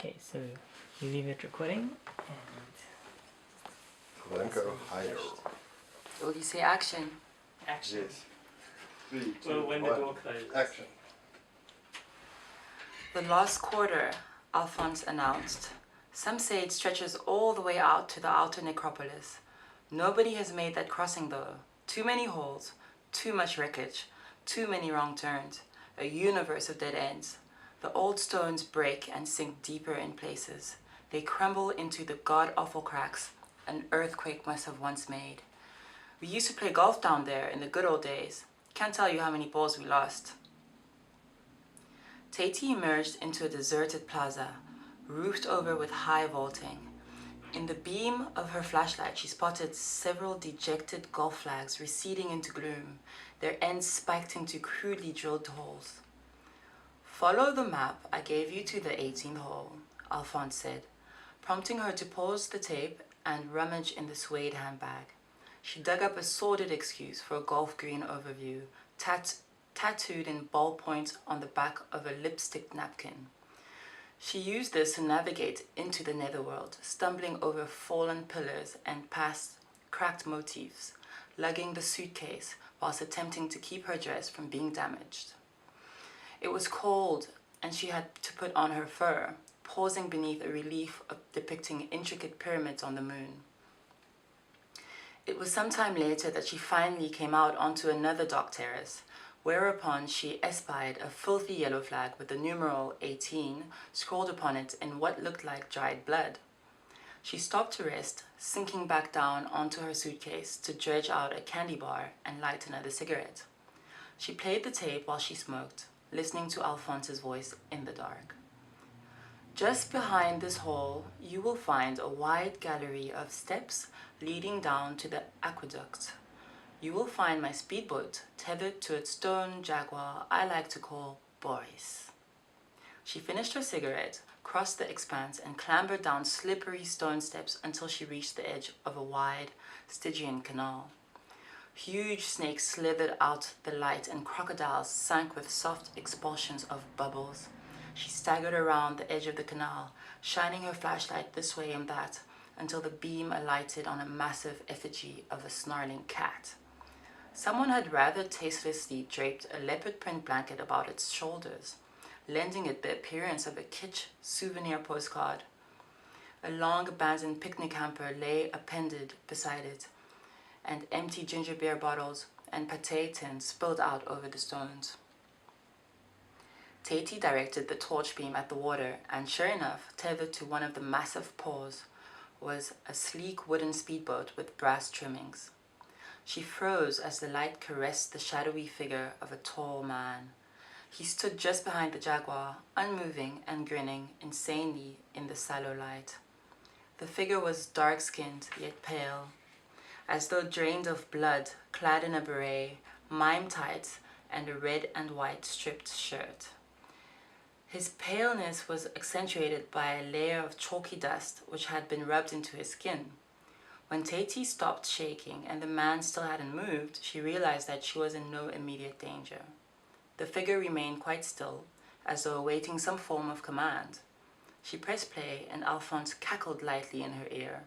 Okay, so you leave it recording and... Let him go higher. Will you say action? Action. Yes. 3, 2, Well, when the 1. door closes. Action. The last quarter, Alphonse announced. Some say it stretches all the way out to the outer necropolis. Nobody has made that crossing though. Too many holes, too much wreckage, too many wrong turns, a universe of dead ends. The old stones break and sink deeper in places. They crumble into the god-awful cracks an earthquake must have once made. We used to play golf down there in the good old days. Can't tell you how many balls we lost. TATY emerged into a deserted plaza, roofed over with high vaulting. In the beam of her flashlight, she spotted several dejected golf flags receding into gloom, their ends spiked into crudely drilled holes. "Follow the map I gave you to the 18th hole," Alphonse said, prompting her to pause the tape and rummage in the suede handbag. She dug up a sordid excuse for a golf green overview, tattooed in ballpoint on the back of a lipstick napkin. She used this to navigate into the netherworld, stumbling over fallen pillars and past cracked motifs, lugging the suitcase whilst attempting to keep her dress from being damaged. It was cold, and she had to put on her fur, pausing beneath a relief depicting intricate pyramids on the moon. It was some time later that she finally came out onto another dock terrace, whereupon she espied a filthy yellow flag with the numeral 18 scrawled upon it in what looked like dried blood. She stopped to rest, sinking back down onto her suitcase to dredge out a candy bar and light another cigarette. She played the tape while she smoked, listening to Alphonse's voice in the dark. "Just behind this hall, you will find a wide gallery of steps leading down to the aqueduct. You will find my speedboat tethered to a stone jaguar I like to call Boris." She finished her cigarette, crossed the expanse, and clambered down slippery stone steps until she reached the edge of a wide Stygian canal. Huge snakes slithered out the light and crocodiles sank with soft expulsions of bubbles. She staggered around the edge of the canal, shining her flashlight this way and that, until the beam alighted on a massive effigy of a snarling cat. Someone had rather tastelessly draped a leopard print blanket about its shoulders, lending it the appearance of a kitsch souvenir postcard. A long abandoned picnic hamper lay appended beside it, and empty ginger beer bottles and pâté tins spilled out over the stones. TATY directed the torch beam at the water, and sure enough, tethered to one of the massive paws, was a sleek wooden speedboat with brass trimmings. She froze as the light caressed the shadowy figure of a tall man. He stood just behind the jaguar, unmoving and grinning insanely in the sallow light. The figure was dark-skinned, yet pale, as though drained of blood, clad in a beret, mime tights, and a red and white striped shirt. His paleness was accentuated by a layer of chalky dust which had been rubbed into his skin. When TATY stopped shaking and the man still hadn't moved, she realized that she was in no immediate danger. The figure remained quite still, as though awaiting some form of command. She pressed play, and Alphonse cackled lightly in her ear.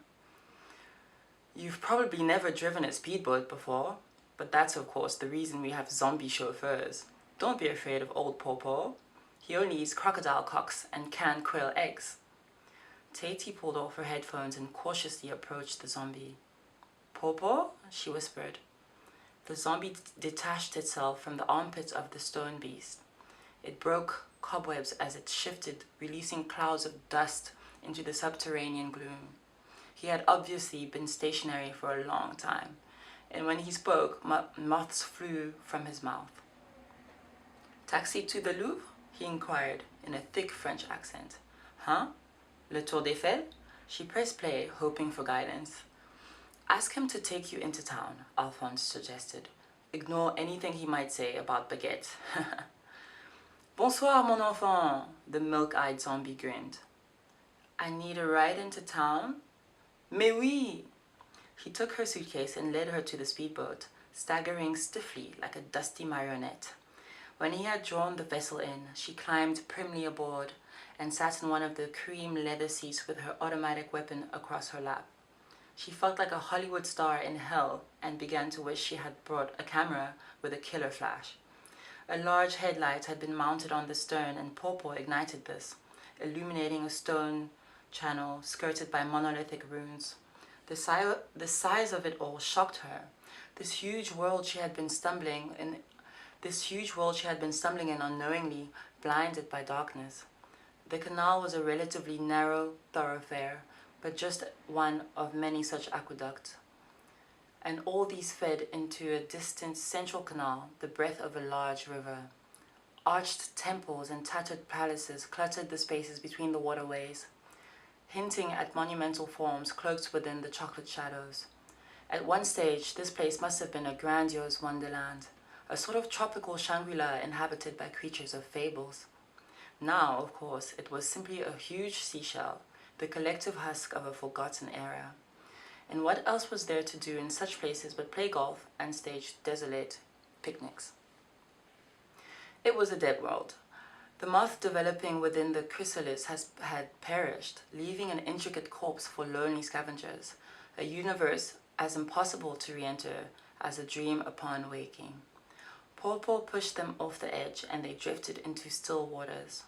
"You've probably never driven a speedboat before, but that's of course the reason we have zombie chauffeurs. Don't be afraid of old Pawpaw. He only eats crocodile cocks and canned quail eggs." TATY pulled off her headphones and cautiously approached the zombie. "Pawpaw?" she whispered. The zombie detached itself from the armpits of the stone beast. It broke cobwebs as it shifted, releasing clouds of dust into the subterranean gloom. He had obviously been stationary for a long time, and when he spoke, moths flew from his mouth. "Taxi to the Louvre?" he inquired in a thick French accent. "Huh? Le Tour d'Eiffel?" She pressed play, hoping for guidance. "Ask him to take you into town," Alphonse suggested. "Ignore anything he might say about baguette." "Bonsoir, mon enfant," the milk-eyed zombie grinned. "I need a ride into town?" "Mais oui!" He took her suitcase and led her to the speedboat, staggering stiffly like a dusty marionette. When he had drawn the vessel in, she climbed primly aboard, and sat in one of the cream leather seats with her automatic weapon across her lap. She felt like a Hollywood star in hell and began to wish she had brought a camera with a killer flash. A large headlight had been mounted on the stern, and Popo ignited this, illuminating a stone channel skirted by monolithic runes. The size of it all shocked her. This huge world she had been stumbling in unknowingly, blinded by darkness. The canal was a relatively narrow thoroughfare, but just one of many such aqueducts. And all these fed into a distant central canal, the breadth of a large river. Arched temples and tattered palaces cluttered the spaces between the waterways, hinting at monumental forms cloaked within the chocolate shadows. At one stage, this place must have been a grandiose wonderland, a sort of tropical Shangri-La inhabited by creatures of fables. Now, of course, it was simply a huge seashell, the collective husk of a forgotten era. And what else was there to do in such places but play golf and stage desolate picnics? It was a dead world. The moth developing within the chrysalis had perished, leaving an intricate corpse for lonely scavengers, a universe as impossible to re-enter as a dream upon waking. Popo pushed them off the edge, and they drifted into still waters.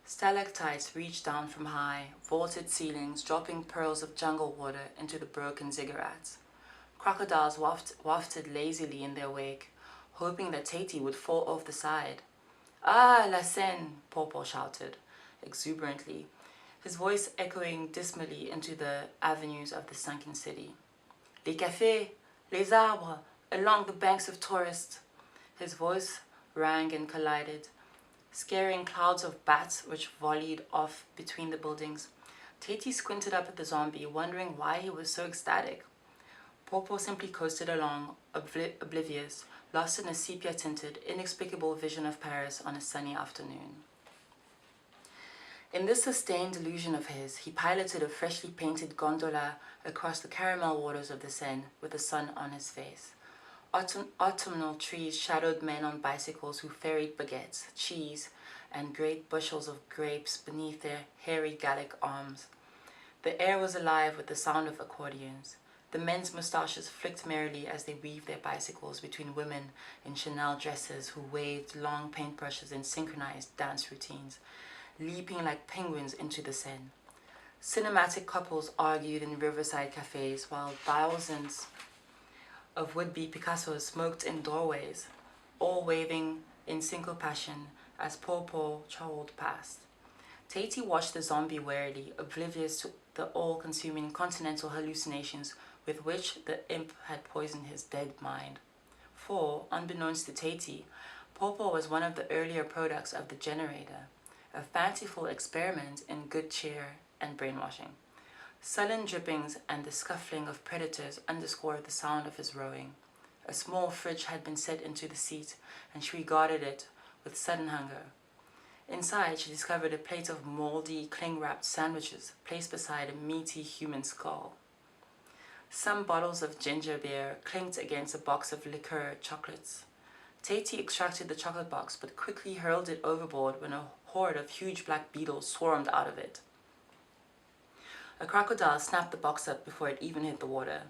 Stalactites reached down from high, vaulted ceilings, dropping pearls of jungle water into the broken ziggurats. Crocodiles wafted lazily in their wake, hoping that TATY would fall off the side. "Ah, la Seine!" Popo shouted, exuberantly, his voice echoing dismally into the avenues of the sunken city. "Les cafés, les arbres, along the banks of tourists." His voice rang and collided, scaring clouds of bats which volleyed off between the buildings. TATY squinted up at the zombie, wondering why he was so ecstatic. Popo simply coasted along, oblivious, lost in a sepia-tinted, inexplicable vision of Paris on a sunny afternoon. In this sustained illusion of his, he piloted a freshly painted gondola across the caramel waters of the Seine with the sun on his face. Autumnal trees shadowed men on bicycles who ferried baguettes, cheese, and great bushels of grapes beneath their hairy Gallic arms. The air was alive with the sound of accordions. The men's moustaches flicked merrily as they weaved their bicycles between women in Chanel dresses who waved long paintbrushes in synchronized dance routines, leaping like penguins into the Seine. Cinematic couples argued in riverside cafes while thousands of would-be Picassos smoked in doorways, all waving in syncopation as Popo trolled past. TATY watched the zombie warily, oblivious to the all-consuming continental hallucinations with which the imp had poisoned his dead mind. For, unbeknownst to TATY, Popo was one of the earlier products of the generator, a fanciful experiment in good cheer and brainwashing. Sullen drippings and the scuffling of predators underscored the sound of his rowing. A small fridge had been set into the seat, and she regarded it with sudden hunger. Inside, she discovered a plate of moldy, cling-wrapped sandwiches placed beside a meaty human skull. Some bottles of ginger beer clinked against a box of liqueur chocolates. TATY extracted the chocolate box, but quickly hurled it overboard when a horde of huge black beetles swarmed out of it. A crocodile snapped the box up before it even hit the water.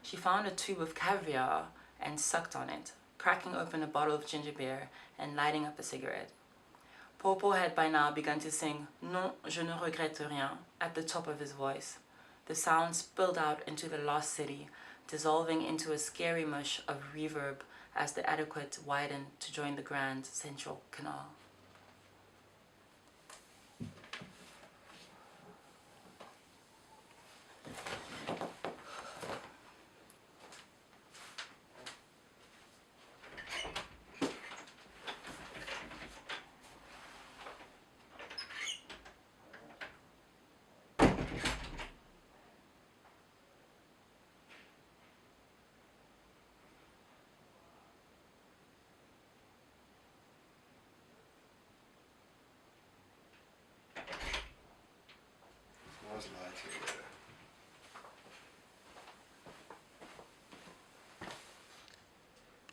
She found a tube of caviar and sucked on it, cracking open a bottle of ginger beer and lighting up a cigarette. Popo had by now begun to sing "Non, je ne regrette rien" at the top of his voice. The sound spilled out into the lost city, dissolving into a scary mush of reverb as the aqueduct widened to join the Grand Central Canal.